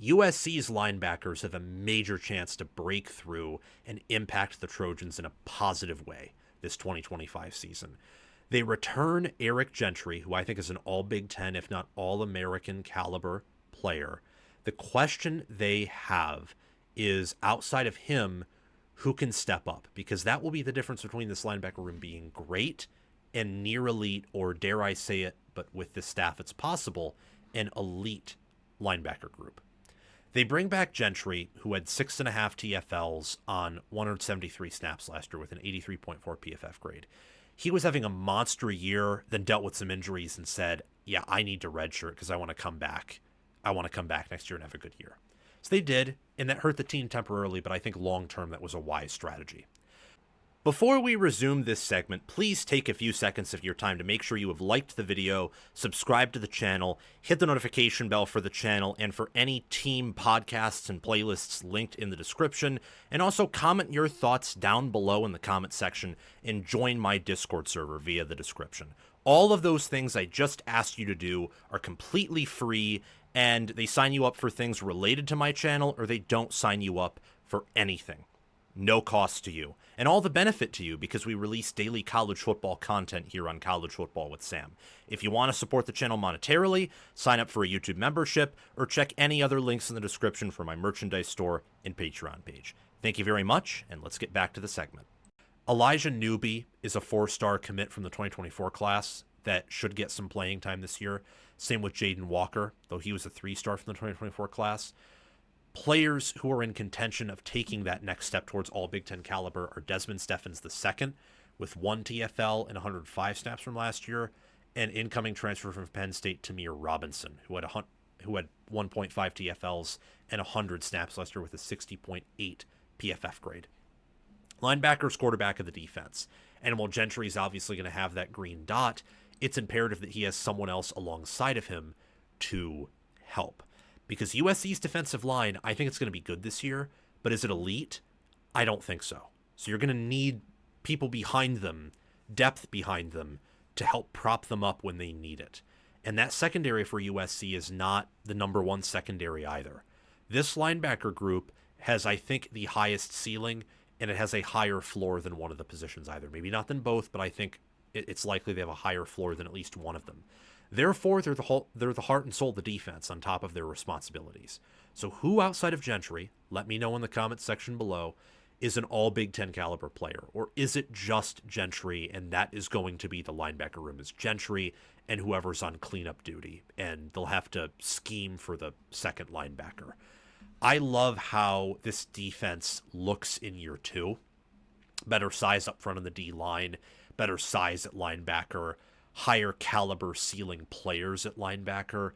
USC's linebackers have a major chance to break through and impact the Trojans in a positive way this 2025 season. They return Eric Gentry, who I think is an all Big Ten, if not all American caliber player. The question they have is, outside of him, who can step up? Because that will be the difference between this linebacker room being great and near elite, or dare I say it, but with this staff it's possible, an elite linebacker group. They bring back Gentry, who had 6.5 TFLs on 173 snaps last year with an 83.4 PFF grade. He was having a monster year, then dealt with some injuries and said, yeah, I need to redshirt because I want to come back. I want to come back next year and have a good year. So they did, and that hurt the team temporarily, but I think long-term that was a wise strategy. Before we resume this segment, please take a few seconds of your time to make sure you have liked the video, subscribe to the channel, hit the notification bell for the channel and for any team podcasts and playlists linked in the description, and also comment your thoughts down below in the comment section and join my Discord server via the description. All of those things I just asked you to do are completely free, and they sign you up for things related to my channel, or they don't sign you up for anything. No cost to you, and all the benefit to you because we release daily college football content here on College Football with Sam. If you want to support the channel monetarily, sign up for a YouTube membership or check any other links in the description for my merchandise store and Patreon page. Thank you very much, and let's get back to the segment. Elijah Newby is a 4-star commit from the 2024 class that should get some playing time this year. Same with Jaden Walker, though he was a 3-star from the 2024 class. Players who are in contention of taking that next step towards all Big Ten caliber are Desmond Steffens II, with 1 TFL and 105 snaps from last year, and incoming transfer from Penn State Tamir Robinson, who had 1.5 TFLs and 100 snaps last year with a 60.8 PFF grade. Linebackers, quarterback of the defense. And while Gentry is obviously going to have that green dot, it's imperative that he has someone else alongside of him to help. Because USC's defensive line, I think it's going to be good this year, but is it elite? I don't think so. So you're going to need people behind them, depth behind them, to help prop them up when they need it. And that secondary for USC is not the number one secondary either. This linebacker group has, I think, the highest ceiling, and it has a higher floor than one of the positions either. Maybe not than both, but I think it's likely they have a higher floor than at least one of them. Therefore, they're the heart and soul of the defense on top of their responsibilities. So who outside of Gentry, let me know in the comments section below, is an all Big Ten caliber player? Or is it just Gentry, and that is going to be the linebacker room is Gentry and whoever's on cleanup duty, and they'll have to scheme for the second linebacker. I love how this defense looks in year 2. Better size up front on the D-line, better size at linebacker, higher caliber ceiling players at linebacker.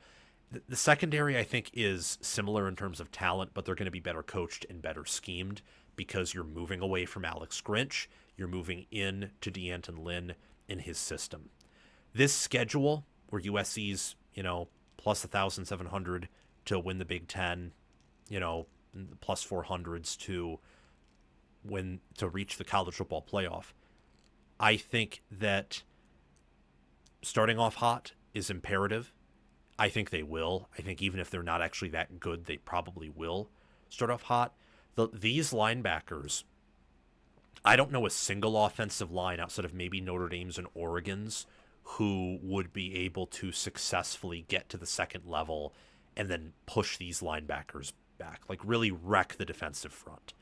The secondary, I think, is similar in terms of talent, but they're going to be better coached and better schemed because you're moving away from Alex Grinch. You're moving in to D'Anton Lynn in his system. This schedule, where USC's, plus 1,700 to win the Big Ten, plus 400s to reach the college football playoff. I think that starting off hot is imperative. I think they will. I think even if they're not actually that good, they probably will start off hot. These linebackers, I don't know a single offensive line outside of maybe Notre Dame's and Oregon's who would be able to successfully get to the second level and then push these linebackers back, like really wreck the defensive front.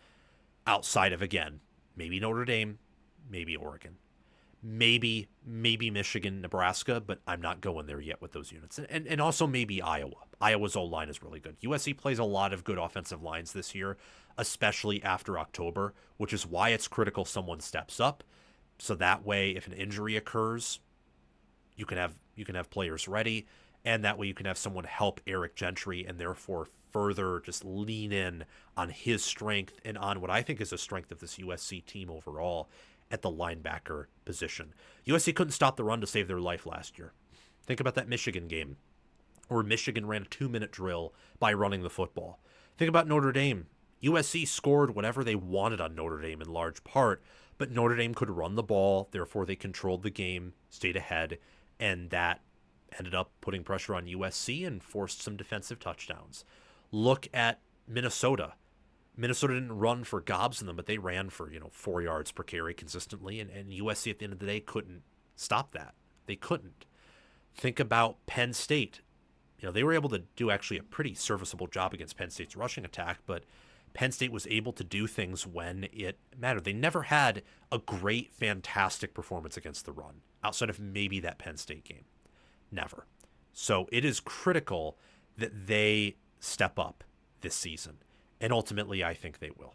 Outside of, again, maybe Notre Dame, maybe Oregon. Maybe Michigan, Nebraska, but I'm not going there yet with those units. And also maybe Iowa. Iowa's O-line is really good. USC plays a lot of good offensive lines this year, especially after October, which is why it's critical someone steps up. So that way, if an injury occurs, you can have players ready, and that way you can have someone help Eric Gentry and therefore further just lean in on his strength and on what I think is a strength of this USC team overall at the linebacker position. USC couldn't stop the run to save their life last year. Think about that Michigan game where Michigan ran a 2-minute drill by running the football. Think about Notre Dame. USC scored whatever they wanted on Notre Dame in large part, but Notre Dame could run the ball, therefore they controlled the game, stayed ahead, and that ended up putting pressure on USC and forced some defensive touchdowns. Look at Minnesota. Minnesota didn't run for gobs in them, but they ran for, 4 yards per carry consistently, and USC at the end of the day couldn't stop that. They couldn't. Think about Penn State. They were able to do actually a pretty serviceable job against Penn State's rushing attack, but Penn State was able to do things when it mattered. They never had a great, fantastic performance against the run, outside of maybe that Penn State game. Never. So it is critical that they step up this season, and ultimately I think they will.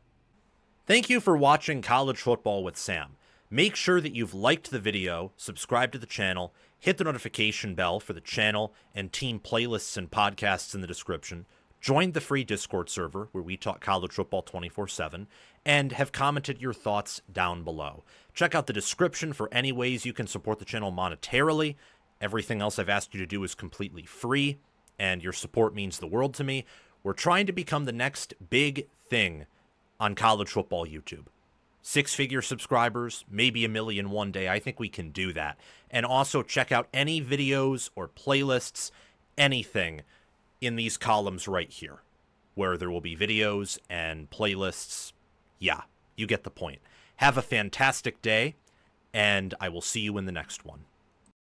Thank you for watching College Football with Sam. Make sure that you've liked the video, subscribe to the channel, hit the notification bell for the channel and team playlists and podcasts in the description, join the free Discord server where we talk college football 24/7, and have commented your thoughts down below. Check out the description for any ways you can support the channel monetarily. Everything else I've asked you to do is completely free, and your support means the world to me. We're trying to become the next big thing on college football YouTube. 6-figure subscribers, maybe 1 million one day. I think we can do that. And also check out any videos or playlists, anything in these columns right here, where there will be videos and playlists. Yeah, you get the point. Have a fantastic day, and I will see you in the next one.